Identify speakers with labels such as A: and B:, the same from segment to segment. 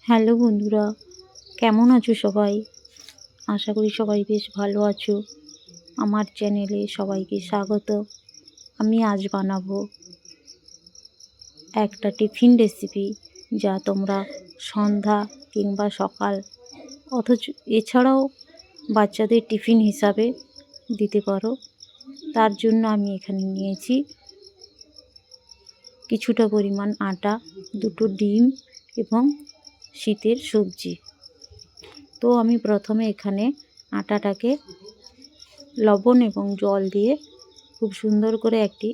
A: Hello বন্ধুরা, কেমন আছো সবাই? আশা করি সবাই বেশ ভালো আছো। আমার চ্যানেলে সবাইকে স্বাগত। আমি আজ বানাবো একটা টিফিন রেসিপি, যা তোমরা সন্ধ্যা কিংবা সকাল অথচ এছাড়াও বাচ্চাদের টিফিন হিসাবে দিতে পারো। তার জন্য আমি এখানে নিয়েছি কিছুটা পরিমাণ আটা, দুটো ডিম এবং শীতের সবজি। তো আমি প্রথমে এখানে আটাটাকে লবণ এবং জল দিয়ে খুব সুন্দর করে একটি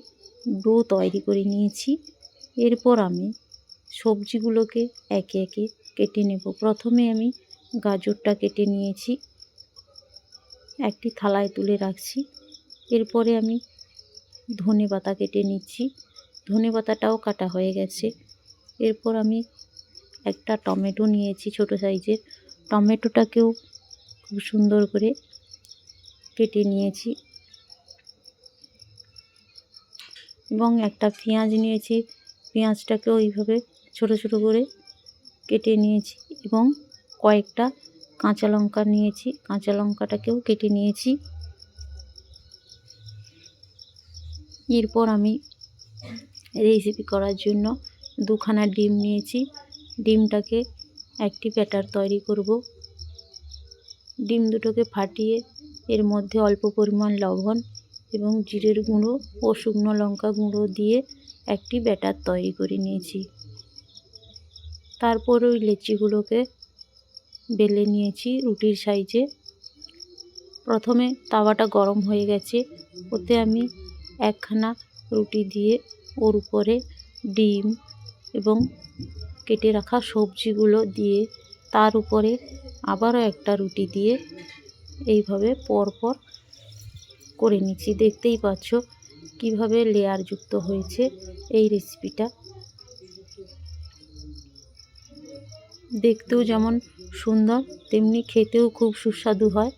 A: ডো তৈরি করে নিয়েছি। এরপর আমি সবজিগুলোকে একে একে কেটে নেব। প্রথমে আমি গাজরটা কেটে নিয়েছি, একটি থালায় তুলে রাখছি। এরপরে আমি ধনেপাতা কেটে নিচ্ছি, ধনেপাতাটাও কাটা হয়ে গেছে। এরপর আমি একটা টমেটো নিয়েছি ছোটো সাইজের, টমেটোটাকেও খুব সুন্দর করে কেটে নিয়েছি এবং একটা পেঁয়াজ নিয়েছি, পেঁয়াজটাকেও এইভাবে ছোটো ছোটো করে কেটে নিয়েছি এবং কয়েকটা কাঁচা লঙ্কা নিয়েছি, কাঁচা লঙ্কাটাকেও কেটে নিয়েছি। এরপর আমি রেসিপি করার জন্য দুখানা ডিম নিয়েছি, ডিমটাকে একটি ব্যাটার তৈরি করব। ডিম দুটোকে ফাটিয়ে এর মধ্যে অল্প পরিমাণ লবণ এবং জিরের গুঁড়ো ও শুকনো লঙ্কা গুঁড়ো দিয়ে একটি ব্যাটার তৈরি করে নিয়েছি। তারপর ওই লেচিগুলোকে বেলে নিয়েছি রুটির সাইজে। প্রথমে তাওয়াটা গরম হয়ে গেছে, ওতে আমি একখানা রুটি দিয়ে ওর উপরে ডিম এবং কেটে রাখা সবজিগুলো দিয়ে তার উপরে আবারও একটা রুটি দিয়ে এইভাবে পরপর করে নিচ্ছি। দেখতেই পাচ্ছ কিভাবে লেয়ার যুক্ত হয়েছে এই রেসিপিটা। দেখতেও যেমন সুন্দর তেমনি খেতেও খুব সুস্বাদু হয়।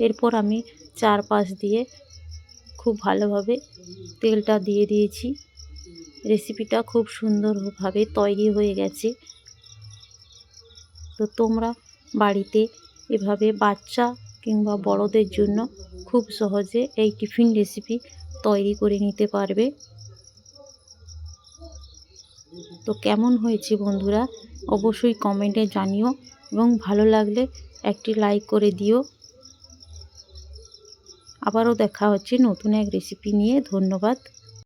A: এরপর আমি চারপাশ দিয়ে খুব ভালোভাবে তেলটা দিয়ে দিয়েছি। রেসিপিটা খুব সুন্দরভাবে তৈরি হয়ে গেছে। তো তোমরা বাড়িতে এভাবে বাচ্চা কিংবা বড়দের জন্য খুব সহজে এই টিফিন রেসিপি তৈরি করে নিতে পারবে। তো কেমন হয়েছে বন্ধুরা, অবশ্যই কমেন্টে জানিও এবং ভালো লাগলে একটি লাইক করে দিও। আবারও দেখা হচ্ছে নতুন এক রেসিপি নিয়ে। ধন্যবাদ।